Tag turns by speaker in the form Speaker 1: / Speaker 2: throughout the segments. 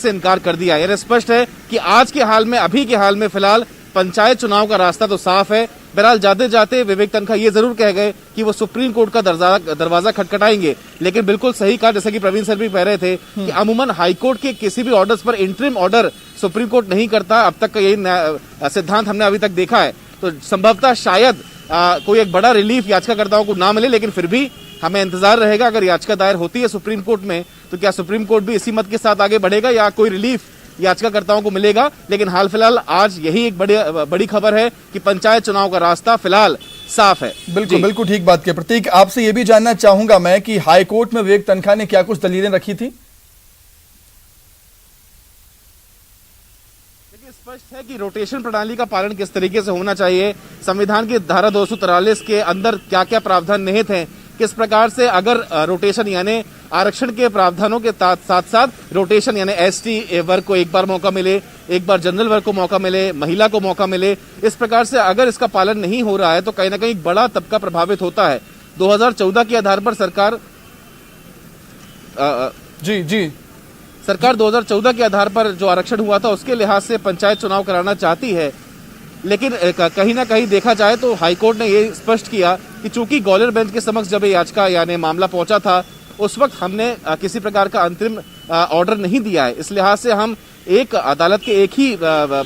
Speaker 1: से इनकार कर दिया। यानी स्पष्ट है कि आज के हाल में, अभी के हाल में फिलहाल पंचायत चुनाव का रास्ता तो साफ है। बहरहाल जाते जाते विवेक तनखा ये जरूर कह गए कि वो सुप्रीम कोर्ट का दरवाजा खटखटाएंगे, लेकिन बिल्कुल सही कहा, जैसा कि प्रवीण सर भी कह रहे थे कि अमूमन हाईकोर्ट के किसी भी ऑर्डर्स पर इंटरिम ऑर्डर सुप्रीम कोर्ट नहीं करता। अब तक का यही सिद्धांत हमने अभी तक देखा है। तो संभवतः शायद कोई एक बड़ा रिलीफ याचिकाकर्ताओं को ना मिले, लेकिन फिर भी हमें इंतजार रहेगा। अगर याचिका दायर होती है सुप्रीम कोर्ट में तो क्या सुप्रीम कोर्ट भी इसी मत के साथ आगे बढ़ेगा या कोई रिलीफ याचिकाकर्ताओं को मिलेगा। लेकिन हाल फिलहाल आज यही एक बड़ी खबर है कि पंचायत चुनाव का रास्ता फिलहाल साफ है।
Speaker 2: बिल्कुल बिल्कुल ठीक बात की प्रतीक। आपसे यह भी जानना चाहूंगा मैं कि हाईकोर्ट में विवेक तनखा ने क्या कुछ दलीलें रखी थी?
Speaker 1: स्पष्ट है कि रोटेशन प्रणाली का पालन किस तरीके से होना चाहिए, संविधान की धारा 243 के अंदर क्या क्या प्रावधान निहित हैं, किस प्रकार से अगर रोटेशन यानी आरक्षण के प्रावधानों के साथ साथ रोटेशन यानी एसटी वर्ग को एक बार मौका मिले, एक बार जनरल वर्ग को मौका मिले, महिला को मौका मिले, इस प्रकार से अगर इसका पालन नहीं हो रहा है तो कहीं ना कहीं बड़ा तबका प्रभावित होता है। 2014 के आधार पर सरकार सरकार 2014 के आधार पर जो आरक्षण हुआ था उसके लिहाज से पंचायत चुनाव कराना चाहती है, लेकिन कहीं ना कहीं देखा जाए तो हाईकोर्ट ने ये स्पष्ट किया कि चूंकि ग्वालियर बेंच के समक्ष जब याचिका यानी मामला पहुंचा था उस वक्त हमने किसी प्रकार का अंतरिम ऑर्डर नहीं दिया है, इस लिहाज से हम एक अदालत के एक ही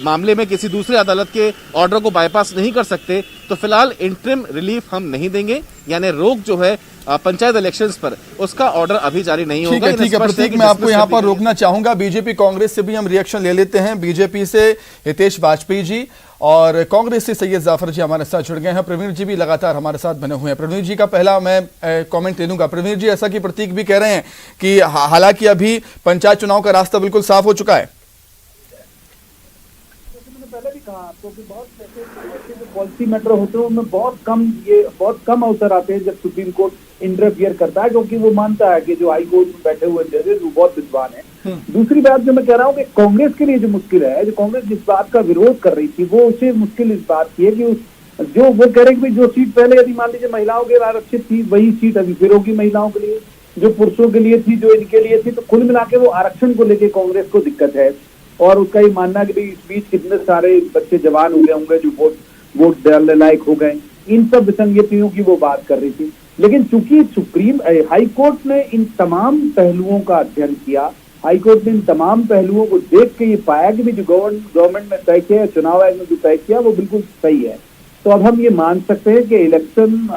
Speaker 1: मामले में किसी दूसरे अदालत के ऑर्डर को बाईपास नहीं कर सकते। तो फिलहाल इंटरिम रिलीफ हम नहीं देंगे, यानी रोक जो है पंचायत इलेक्शंस पर उसका ऑर्डर अभी जारी नहीं होगा।
Speaker 2: ठीक है प्रतीक, मैं आपको यहाँ पर रोकना चाहूंगा। बीजेपी कांग्रेस से भी हम रिएक्शन ले लेते हैं। बीजेपी से हितेश वाजपेयी जी और कांग्रेस से सैयद जाफर जी हमारे साथ जुड़ गए हैं। प्रवीण जी भी लगातार हमारे साथ बने हुए हैं। प्रवीण जी का पहला मैं कमेंट ले लूंगा। प्रवीण जी, ऐसा कि प्रतीक भी कह रहे हैं कि हालांकि अभी पंचायत चुनाव का रास्ता बिल्कुल साफ हो चुका है।
Speaker 3: पहले भी कहा आपको कि बहुत ऐसे जो पॉलिसी मैटर होते हैं उनमें बहुत कम अवसर आते हैं जब सुप्रीम कोर्ट इंटरफियर करता है, क्योंकि वो मानता है कि जो हाई कोर्ट में बैठे हुए जजेस वो बहुत विद्वान है। दूसरी बात जो मैं कह रहा हूँ कि कांग्रेस के लिए जो मुश्किल है, जो कांग्रेस जिस बात का विरोध कर रही थी वो उसे मुश्किल इस बात की है कि जो वो कह रहे कि जो सीट पहले यदि मान लीजिए महिलाओं के लिए आरक्षित थी वही सीट अभी फिर होगी महिलाओं के लिए, जो पुरुषों के लिए थी, जो इनके लिए थी। तो कुल मिला के वो आरक्षण को लेकर कांग्रेस को दिक्कत है और उसका ये मानना कि इस बीच कितने सारे बच्चे जवान हो गए होंगे जो वोट डालने लायक हो गए, इन सब विसंगतियों की वो बात कर रही थी। लेकिन चूंकि हाई कोर्ट ने इन तमाम पहलुओं का अध्ययन किया, हाई कोर्ट ने इन तमाम पहलुओं को देख के ये पाया कि भी जो गवर्नमेंट ने तय किया, चुनाव आयोग ने जो तय किया वो बिल्कुल सही है। तो अब हम ये मान सकते हैं कि इलेक्शन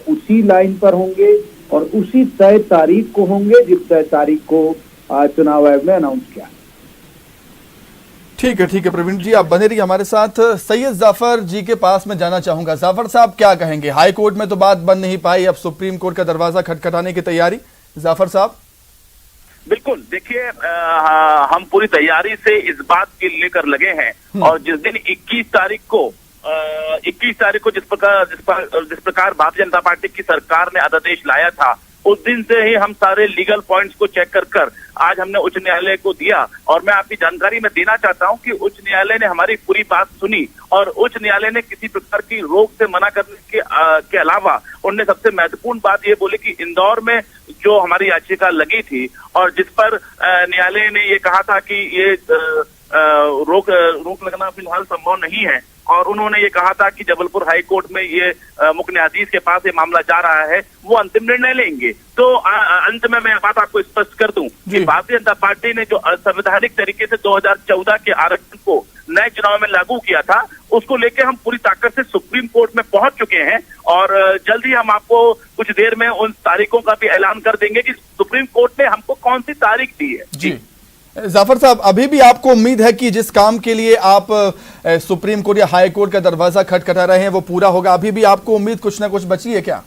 Speaker 3: उसी लाइन पर होंगे और उसी तय तारीख को होंगे जिस तय तारीख को चुनाव आयोग ने अनाउंस किया।
Speaker 2: ठीक है प्रवीण जी, आप बने रहिए हमारे साथ। सैयद जाफर जी के पास मैं जाना चाहूंगा। जाफर साहब क्या कहेंगे? हाई कोर्ट में तो बात बन नहीं पाई, अब सुप्रीम कोर्ट का दरवाजा खटखटाने की तैयारी। जाफर साहब।
Speaker 4: बिल्कुल, देखिए हम पूरी तैयारी से इस बात के लेकर लगे हैं और जिस दिन 21 तारीख को जिस प्रकार भारतीय जनता पार्टी की सरकार ने अध्यादेश लाया था उस दिन से ही हम सारे लीगल पॉइंट्स को चेक कर आज हमने उच्च न्यायालय को दिया। और मैं आपकी जानकारी में देना चाहता हूं कि उच्च न्यायालय ने हमारी पूरी बात सुनी और उच्च न्यायालय ने किसी प्रकार की रोक से मना करने के अलावा उनने सबसे महत्वपूर्ण बात ये बोली कि इंदौर में जो हमारी याचिका लगी थी और जिस पर न्यायालय ने ये कहा था कि ये रोक लगना फिलहाल संभव नहीं है और उन्होंने ये कहा था कि जबलपुर हाई कोर्ट में ये मुख्य न्यायाधीश के पास ये मामला जा रहा है, वो अंतिम निर्णय लेंगे। तो अंत में मैं बात आपको स्पष्ट कर दूं कि भारतीय जनता पार्टी ने जो संवैधानिक तरीके से 2014 के आरक्षण को नए चुनाव में लागू किया था उसको लेकर हम पूरी ताकत से सुप्रीम कोर्ट में पहुंच चुके हैं और जल्द ही हम आपको कुछ देर में उन तारीखों का भी ऐलान कर देंगे कि सुप्रीम कोर्ट ने हमको कौन सी तारीख दी है।
Speaker 2: जी जाफर साहब, अभी भी आपको उम्मीद है कि जिस काम के लिए आप सुप्रीम कोर्ट या हाई कोर्ट का दरवाजा खटखटा रहे हैं वो पूरा होगा? अभी भी आपको उम्मीद कुछ ना कुछ बची है क्या?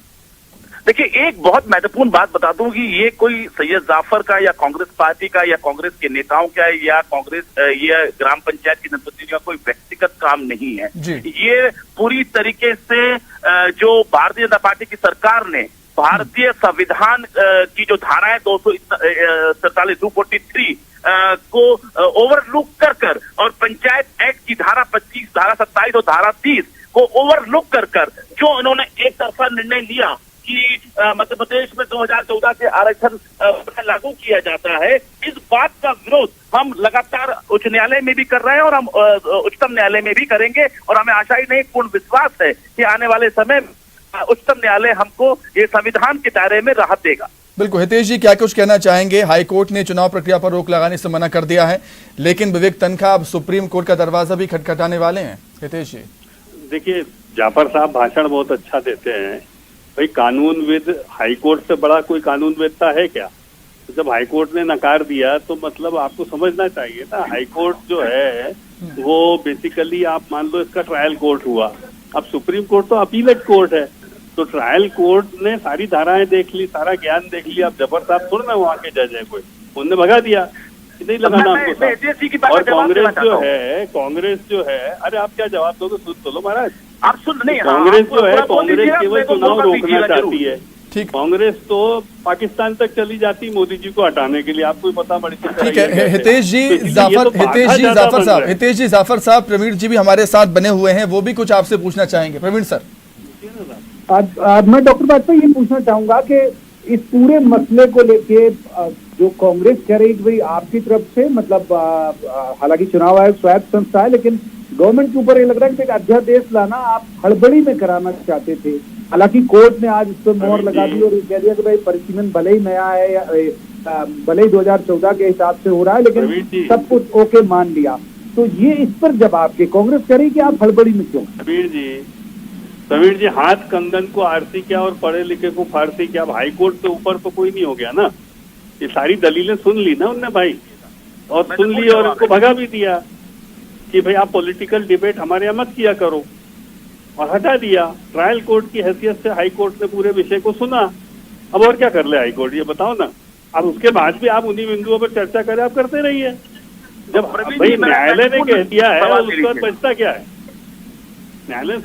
Speaker 4: देखिए, एक बहुत महत्वपूर्ण बात बता दूं कि ये कोई सैयद जाफर का या कांग्रेस पार्टी का या कांग्रेस के नेताओं का या कांग्रेस या ग्राम पंचायत की जनप्रतिनिधियों का कोई व्यक्तिगत काम नहीं है। ये पूरी तरीके से जो भारतीय जनता पार्टी की सरकार ने भारतीय संविधान की जो धारा है 243 को ओवरलुक कर और पंचायत एक्ट की धारा 25, धारा 27 और धारा 30 को ओवरलुक कर जो उन्होंने एक तरफा निर्णय लिया कि मध्य प्रदेश में 2014 के आरक्षण लागू किया जाता है, इस बात का विरोध हम लगातार उच्च न्यायालय में भी कर रहे हैं और हम उच्चतम न्यायालय में भी करेंगे। और हमें आशा ही नहीं, पूर्ण विश्वास है कि आने वाले समय उच्चतम न्यायालय हमको ये संविधान के दायरे में राहत देगा।
Speaker 2: बिल्कुल। हितेश जी, क्या कुछ कहना चाहेंगे? हाईकोर्ट ने चुनाव प्रक्रिया पर रोक लगाने से मना कर दिया है, लेकिन विवेक तनखा अब सुप्रीम कोर्ट का दरवाजा भी खटखटाने वाले हैं। हितेश जी,
Speaker 5: देखिए, जाफर साहब भाषण बहुत अच्छा देते हैं। भाई, कानूनविद हाईकोर्ट से बड़ा कोई कानूनविदता है क्या? जब हाईकोर्ट ने नकार दिया तो मतलब आपको समझना चाहिए ना, हाईकोर्ट जो है वो बेसिकली आप मान लो इसका ट्रायल कोर्ट हुआ। अब सुप्रीम कोर्ट तो अपीलेट कोर्ट है, तो ट्रायल कोर्ट ने सारी धाराएं देख ली, सारा ज्ञान देख लिया। अब जफर साहब थोड़ा ना वहाँ के जज है कोई, उनने भगा दिया, नहीं लगाना हमको साथ। और कांग्रेस जो है, अरे आप क्या जवाब दोगे? सुन तो लो महाराज,
Speaker 4: आप सुन नहीं।
Speaker 5: कांग्रेस जो है, कांग्रेस केवल चुनाव रोकना चाहती है।
Speaker 2: ठीक।
Speaker 5: कांग्रेस तो पाकिस्तान तक चली जाती मोदी जी को हटाने के लिए, आपको भी पता बड़ी
Speaker 2: ठीक है। हितेश जी जाफर साहब, प्रवीण जी भी हमारे साथ बने हुए हैं, वो भी कुछ आपसे पूछना चाहेंगे। प्रवीण सर,
Speaker 3: मैं डॉक्टर वाजपेयी ये पूछना चाहूंगा कि इस पूरे मसले को लेके जो कांग्रेस कह रही है भाई आपकी तरफ से, मतलब हालांकि चुनाव आयोग स्वायत्त संस्था है, लेकिन गवर्नमेंट के ऊपर ये लग रहा है कि एक अध्यादेश लाना आप हड़बड़ी में कराना चाहते थे। हालांकि कोर्ट ने आज इस पर मोहर लगा दी और कह दिया कि भाई परिसीमन भले ही नया है या भले ही 2014 के हिसाब से हो रहा है, लेकिन सब कुछ ओके मान लिया। तो ये इस पर जवाब के कांग्रेस कह रही कि आप हड़बड़ी में क्यों?
Speaker 5: प्रवीण जी, हाथ कंगन को आरती क्या और पढ़े लिखे को फारसी क्या? अब हाईकोर्ट से ऊपर तो कोई नहीं हो गया ना। ये सारी दलीलें सुन ली ना उनने भाई, और सुन ली और इनको भगा भी दिया कि भाई आप पॉलिटिकल डिबेट हमारे यहाँ मत किया करो, और हटा दिया। ट्रायल कोर्ट की हैसियत से हाई कोर्ट ने पूरे विषय को सुना। अब और क्या कर ले हाई कोर्ट, ये बताओ ना। अब उसके बाद भी आप उन्हीं बिंदुओं पर चर्चा करें, आप करते रहिए। जब भाई न्यायालय ने कह दिया है, उसके बाद बचता क्या है? न्यायालय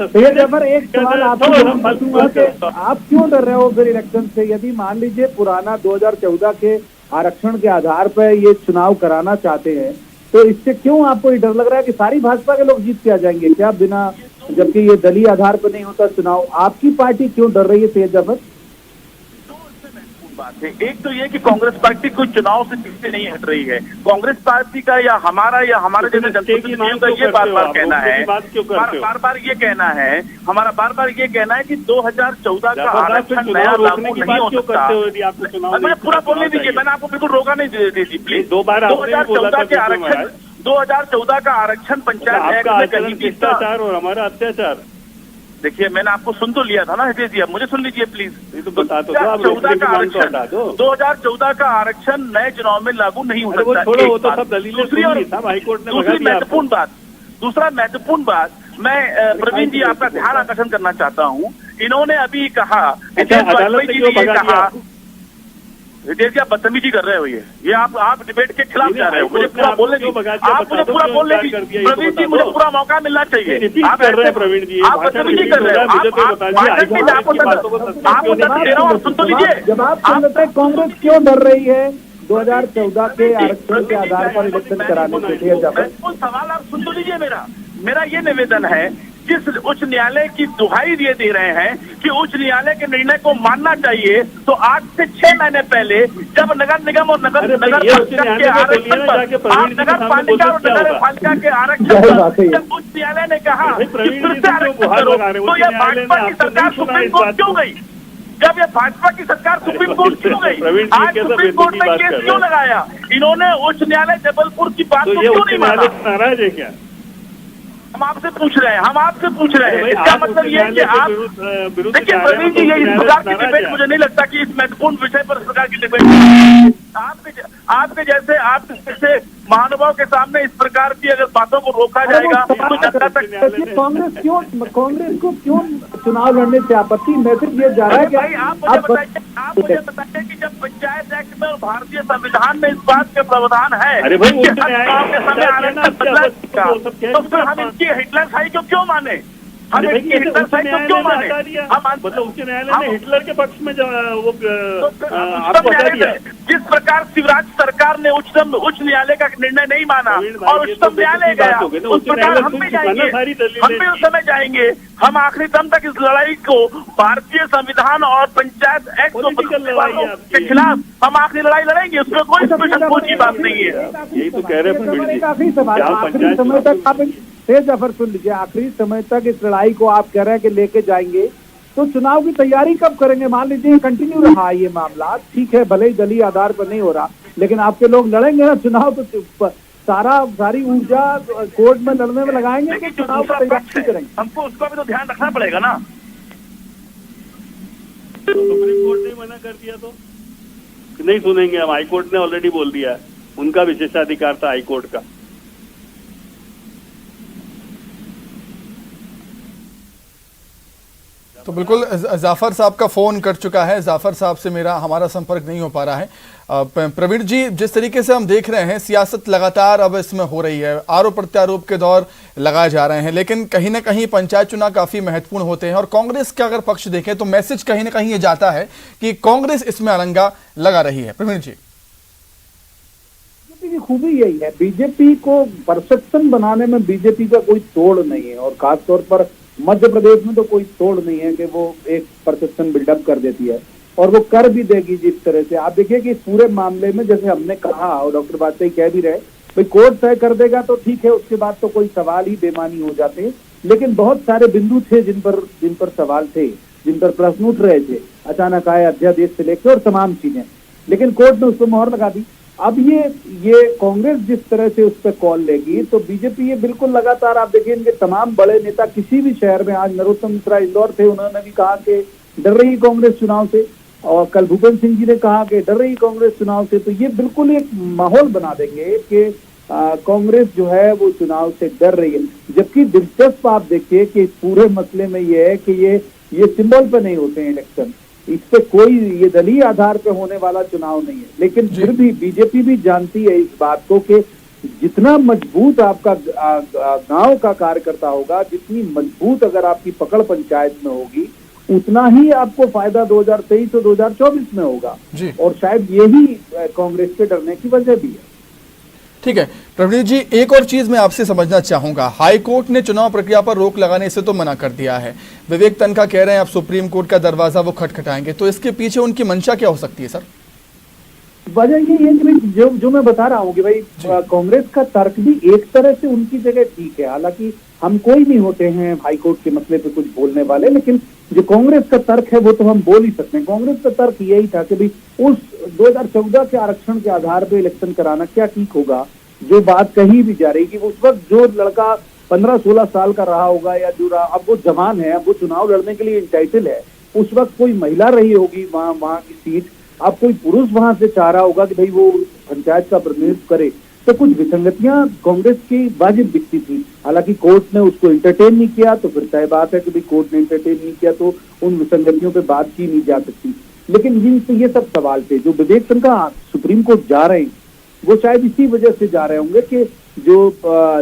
Speaker 3: एक सवाल आप क्यों डर रहे हो फिर इलेक्शन से? यदि मान लीजिए पुराना 2014 के आरक्षण के आधार पर ये चुनाव कराना चाहते हैं, तो इससे क्यों आपको ये डर लग रहा है कि सारी भाजपा के लोग जीत के आ जाएंगे क्या, बिना, जबकि ये दलीय आधार पर नहीं होता चुनाव? आपकी पार्टी क्यों डर रही है तेज जफर?
Speaker 4: बात है, एक तो ये कि कांग्रेस पार्टी कोई चुनाव से पीछे नहीं हट रही है। कांग्रेस पार्टी का या हमारे जैसे जनप्रतिनिधियों का ये बार बार कहना है, बार बार ये कहना है, हमारा बार बार ये कहना है कि 2014 का आरक्षण नया लागू नहीं हो सकता। मुझे पूरा बोलने दीजिए, मैंने आपको बिल्कुल रोका नहीं दीजिए प्लीज। 2014 के आरक्षण, 2014 का आरक्षण पंचायत एक्ट में कहीं भी
Speaker 5: भ्रष्टाचार और हमारा अत्याचार।
Speaker 4: देखिए, मैंने आपको सुन तो लिया था ना हितेश जी, अब मुझे सुन लीजिए प्लीज।
Speaker 5: 2014 का आरक्षण,
Speaker 4: 2014 का आरक्षण नए चुनाव में लागू नहीं हो सकता। दूसरा महत्वपूर्ण बात, मैं प्रवीण जी आपका ध्यान आकर्षण करना चाहता हूँ। इन्होंने अभी कहा,
Speaker 5: अदालत ने क्यों भगा दिया?
Speaker 4: हितेश जी, आप बदतमीजी कर रहे हो, ये आप डिबेट के खिलाफ जा रहे हो। मुझे पूरा बोलने दीजिए, आप मुझे पूरा बोलने दीजिए प्रवीण जी, मुझे पूरा मौका मिलना चाहिए।
Speaker 5: आप कर रहे हैं प्रवीण जी,
Speaker 4: आप बदतमीजी कर रहे हो, आपको दे रहा हूँ, सुन तो लीजिए।
Speaker 3: जब आप कांग्रेस क्यों डर रही है 2014 के आरक्षण के आधार पर इलेक्शन कराने के लिए?
Speaker 4: सवाल आप सुन तो लीजिए। मेरा ये निवेदन है, जिस उच्च न्यायालय की दुहाई ये दे रहे हैं कि उच्च न्यायालय के निर्णय को मानना चाहिए, तो आज से 6 महीने पहले जब नगर निगम और नगर पालिका के आरक्षण पर, नगर पालिका और नगर पालिका के आरक्षण पर जब उच्च न्यायालय ने कहा कि फिर से आरक्षण करो, तो यह भाजपा की सरकार सुप्रीम कोर्ट क्यों गई? जब ये भाजपा की सरकार सुप्रीम कोर्ट क्यों गई? आज सुप्रीम कोर्ट ने केस क्यों लगाया? इन्होंने उच्च न्यायालय जबलपुर की बात को क्यों नहीं माना?
Speaker 5: नाराज है क्या?
Speaker 4: हम आपसे पूछ रहे हैं, इसका मतलब ये है कि आप देखिए प्रवीण जी, ये इस प्रकार की डिबेट मुझे नहीं लगता कि इस महत्वपूर्ण विषय पर इस प्रकार की डिबेट आपके जैसे महानुभाव के सामने इस प्रकार की अगर बातों को रोका जाएगा तो जनता तक।
Speaker 3: कांग्रेस को क्यों चुनाव लड़ने से आपत्ति? मैसेज ये जा रहा है कि
Speaker 4: आप मुझे बताइए कि जब पंचायत एक्ट में और भारतीय संविधान में इस बात के प्रावधान है
Speaker 5: अरे भाई,
Speaker 4: तो फिर हम इनकी हेडलाइन हाई क्यों माने? हम
Speaker 5: अरे
Speaker 4: इसकी
Speaker 5: भाई,
Speaker 4: हिटलर
Speaker 5: उच्च
Speaker 4: साइड को
Speaker 5: न्यायालय
Speaker 4: क्यों
Speaker 5: ने
Speaker 4: माने?
Speaker 5: हटा दिया।
Speaker 4: हम
Speaker 5: मतलब उच्च न्यायालय ने
Speaker 4: हम-
Speaker 5: हिटलर के पक्ष में वो
Speaker 4: तो फिर हम
Speaker 5: आपको
Speaker 4: उच्चतम
Speaker 5: हटा
Speaker 4: न्यायालय
Speaker 5: दिया।
Speaker 4: में जिस प्रकार शिवराज सरकार ने उच्च न्यायालय का निर्णय नहीं माना
Speaker 5: प्रवीण भाई,
Speaker 4: और
Speaker 5: ये
Speaker 4: उच्चतम
Speaker 5: तो
Speaker 4: न्यायालय
Speaker 5: दूसरी बात
Speaker 4: गया,
Speaker 5: हो गई ना,
Speaker 4: उस
Speaker 5: उच्च
Speaker 4: प्रकार
Speaker 5: न्यायालय
Speaker 4: हम भी
Speaker 5: सुन चुका ना
Speaker 4: जाएंगे,
Speaker 5: सारी दलीलें
Speaker 4: हम भी उस
Speaker 5: इसकी।
Speaker 4: समय जाएंगे। हम आखिरी दम तक इस लड़ाई को भारतीय संविधान और पंचायत एक्ट
Speaker 5: Political लड़ाई है आपकी।
Speaker 4: के खिलाफ हम आखिरी लड़ाई लड़ेंगे, उसमें कोई संकोच की बात नहीं है।
Speaker 5: यही तो कह रहे हैं प्रवीण जी।
Speaker 3: आखिरी सवाल,
Speaker 5: जहाँ
Speaker 3: आखिरी
Speaker 5: पंचायत
Speaker 3: समय
Speaker 5: चुनाव
Speaker 3: तक आप तेज जफर सुन लीजिए, आखिरी समय तक इस लड़ाई को आप कह रहे हैं कि लेके जाएंगे, तो चुनाव की तैयारी कब करेंगे? मान लीजिए कंटिन्यू रहा ये मामला, ठीक है, भले ही दलीय आधार पर नहीं हो रहा, लेकिन आपके लोग लड़ेंगे ना चुनाव, तो सारी ऊर्जा कोर्ट में लड़ने में लगाएंगे कि
Speaker 4: लेकिन जो
Speaker 3: चुनाव
Speaker 4: दूसरा
Speaker 3: की
Speaker 4: पक्ष
Speaker 3: तैयारी
Speaker 4: है,
Speaker 3: करेंगे?
Speaker 4: हमको उसका भी तो ध्यान रखना पड़ेगा ना।
Speaker 5: सुप्रीम कोर्ट ने मना कर दिया तो नहीं सुनेंगे हम। हाई कोर्ट ने ऑलरेडी बोल दिया है, उनका विशेषाधिकार था हाई कोर्ट का।
Speaker 2: तो बिल्कुल जाफर साहब का फोन कट चुका है, जाफर साहब से हमारा संपर्क नहीं हो पा रहा है। प्रवीण जी, जिस तरीके से हम देख रहे हैं सियासत लगातार अब इसमें हो रही है, आरोप प्रत्यारोप के दौर लगाए जा रहे हैं, लेकिन कहीं ना कहीं पंचायत चुनाव काफी महत्वपूर्ण होते हैं और कांग्रेस का अगर पक्ष देखें तो मैसेज कहीं ना कहीं ये जाता है कि कांग्रेस इसमें अड़ंगा लगा रही है। प्रवीण जी,
Speaker 3: बीजेपी की खूबी यही है, बीजेपी को परसेप्शन बनाने में बीजेपी का कोई तोड़ नहीं है, और खासतौर पर मध्य प्रदेश में तो कोई तोड़ नहीं है कि वो एक परसेप्शन बिल्डअप कर देती है, और वो कर भी देगी जिस तरह से। आप देखिए कि इस पूरे मामले में जैसे हमने कहा और डॉक्टर वाजपेयी कह भी रहे, भाई कोर्ट तय कर देगा तो ठीक है, उसके बाद तो कोई सवाल ही बेमानी हो जाते हैं, लेकिन बहुत सारे बिंदु थे जिन पर सवाल थे, जिन पर प्रश्न उठ रहे थे, अचानक आए अध्यादेश से लेकर और तमाम चीजें, लेकिन कोर्ट ने उस पर मोहर लगा दी। अब ये कांग्रेस जिस तरह से उस पर कॉल लेगी तो बीजेपी ये बिल्कुल लगातार, आप देखिए इनके तमाम बड़े नेता किसी भी शहर में, आज नरोत्तम मिश्रा इंदौर थे, उन्होंने भी कहा कि डर रही कांग्रेस चुनाव से, और कल भूपेंद्र सिंह जी ने कहा कि डर रही कांग्रेस चुनाव से। तो ये बिल्कुल एक माहौल बना देंगे कि कांग्रेस जो है वो चुनाव से डर रही है। जबकि दिलचस्प आप देखिए कि इस पूरे मसले में ये है कि ये सिंबल पे नहीं होते हैं इलेक्शन, इस पे कोई ये दलीय आधार पे होने वाला चुनाव नहीं है, लेकिन फिर भी बीजेपी भी जानती है इस बात को कि जितना मजबूत आपका गांव का कार्यकर्ता होगा, जितनी मजबूत अगर आपकी पकड़ पंचायत में होगी, उतना ही आपको फायदा 2023 और 2024 में होगा। और शायद यही कांग्रेस के डरने की वजह भी है।
Speaker 2: ठीक है प्रवीण जी, एक और चीज मैं आपसे समझना चाहूंगा, हाई कोर्ट ने चुनाव प्रक्रिया पर रोक लगाने से तो मना कर दिया है, विवेक तनखा कह रहे हैं आप सुप्रीम कोर्ट का दरवाजा वो खटखटाएंगे, तो इसके पीछे उनकी मंशा क्या हो सकती है सर?
Speaker 3: वजह ये है कि जो मैं बता रहा हूँ कि भाई कांग्रेस का तर्क भी एक तरह से उनकी जगह ठीक है, हालांकि हम कोई नहीं होते हैं हाई कोर्ट के मसले पे कुछ बोलने वाले, लेकिन जो कांग्रेस का तर्क है वो तो हम बोल ही सकते हैं। कांग्रेस का तर्क यही था कि भाई उस 2014 के आरक्षण के आधार पे इलेक्शन कराना क्या ठीक होगा, जो बात कही भी जा रही कि उस वक्त जो लड़का 15-16 साल का रहा होगा या जो रहा, अब वो जवान है, अब वो चुनाव लड़ने के लिए इंटाइटल है, उस वक्त कोई महिला रही होगी वहां की सीट, अब कोई पुरुष वहां से चाह रहा होगा कि भाई वो पंचायत का प्रतिनिधित्व करे, तो कुछ विसंगतियां कांग्रेस की वाजिब दिखती थी। हालांकि कोर्ट ने उसको इंटरटेन नहीं किया, तो फिर तय बात है कि भाई कोर्ट ने इंटरटेन नहीं किया तो उन विसंगतियों पे बात की नहीं जा सकती। लेकिन जिनसे ये सब सवाल थे, जो विवेक तनखा सुप्रीम कोर्ट जा रहे हैं, वो शायद इसी वजह से जा रहे होंगे कि जो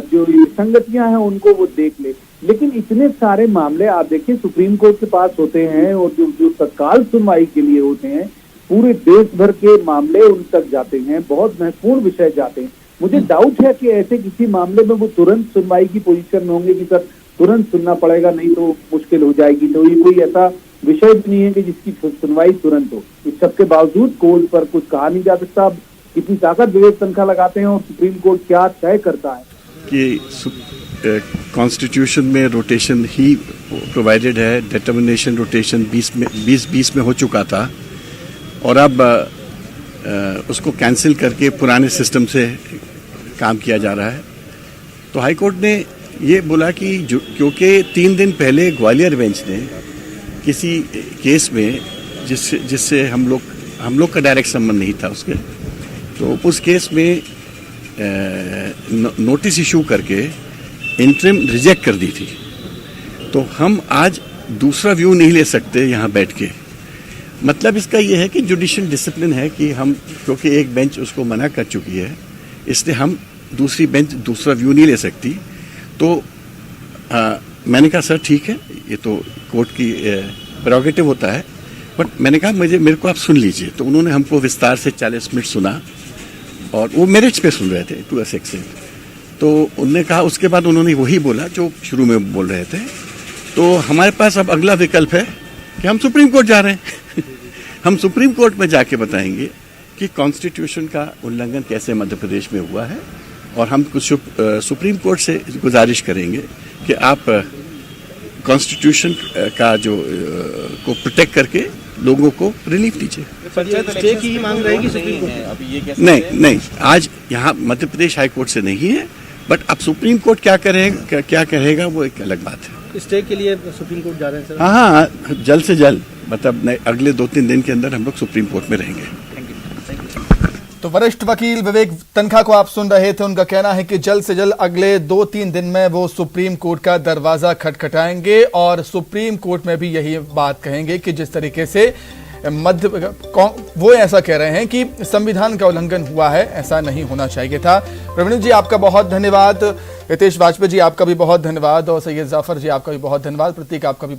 Speaker 3: विसंगतियां हैं उनको वो देख ले। लेकिन इतने सारे मामले आप देखिए सुप्रीम कोर्ट के पास होते हैं, और जो तत्काल सुनवाई के लिए होते हैं, पूरे देश भर के मामले उन तक जाते हैं, बहुत महत्वपूर्ण विषय जाते हैं। मुझे डाउट है कि ऐसे किसी मामले में वो तुरंत सुनवाई की पोजीशन में होंगे कि सर तुरंत सुनना पड़ेगा, नहीं तो मुश्किल हो जाएगी। तो ये कोई ऐसा विषय भी नहीं है कि जिसकी सुनवाई तुरंत हो। इस सबके बावजूद कोर्ट पर कुछ कहा नहीं जा सकता। कितनी ताकत विवेक तनखा लगाते हैं और सुप्रीम कोर्ट क्या तय करता है
Speaker 6: कि कॉन्स्टिट्यूशन में रोटेशन ही प्रोवाइडेड है, डिटर्मिनेशन रोटेशन 20 में हो चुका था, और अब उसको कैंसिल करके पुराने सिस्टम से काम किया जा रहा है। तो हाई कोर्ट ने ये बोला कि क्योंकि 3 दिन पहले ग्वालियर बेंच ने किसी केस में जिससे हम लोग का डायरेक्ट संबंध नहीं था उसके, तो उस केस में नोटिस इशू करके इंटरिम रिजेक्ट कर दी थी। तो हम आज दूसरा व्यू नहीं ले सकते यहाँ बैठ के। मतलब इसका ये है कि जुडिशियल डिसिप्लिन है कि हम, क्योंकि एक बेंच उसको मना कर चुकी है, इसलिए हम दूसरी बेंच दूसरा व्यू नहीं ले सकती। तो मैंने कहा सर ठीक है, ये तो कोर्ट की प्रेरोगेटिव होता है, बट मैंने कहा मेरे को आप सुन लीजिए। तो उन्होंने हमको विस्तार से 40 मिनट सुना और वो मेरिट्स पे सुन रहे थे टू अ एक्सटेंट। तो उन्होंने कहा, उसके बाद उन्होंने वही बोला जो शुरू में बोल रहे थे। तो हमारे पास अब अगला विकल्प है कि हम सुप्रीम कोर्ट जा रहे हैं। हम सुप्रीम कोर्ट में जाके बताएंगे कि कॉन्स्टिट्यूशन का उल्लंघन कैसे मध्य प्रदेश में हुआ है, और हम कुछ सुप्रीम कोर्ट से गुजारिश करेंगे कि आप कॉन्स्टिट्यूशन का जो को प्रोटेक्ट करके लोगों को रिलीफ दीजिए।
Speaker 1: पंचायत स्टे की मांग रहेगी सुप्रीम कोर्ट में? अभी ये कैसे?
Speaker 6: नहीं, आज यहाँ मध्य प्रदेश हाई कोर्ट से नहीं है, बट अब सुप्रीम कोर्ट क्या करेगा वो एक अलग बात है।
Speaker 1: स्टे के लिए सुप्रीम कोर्ट जा रहे हैं सर?
Speaker 6: हाँ, जल्द से जल्द, मतलब अगले 2-3 दिन के अंदर हम लोग सुप्रीम कोर्ट में रहेंगे।
Speaker 2: तो वरिष्ठ वकील विवेक तनखा को आप सुन रहे थे। उनका कहना है कि जल्द से जल्द अगले 2-3 दिन में वो सुप्रीम कोर्ट का दरवाजा खटखटाएंगे और सुप्रीम कोर्ट में भी यही बात कहेंगे कि जिस तरीके से वो ऐसा कह रहे हैं कि संविधान का उल्लंघन हुआ है, ऐसा नहीं होना चाहिए था। प्रवीण जी आपका बहुत धन्यवाद, हितेश वाजपेयी जी आपका भी बहुत धन्यवाद, और सैयद जाफर जी आपका भी बहुत धन्यवाद, प्रतीक आपका भी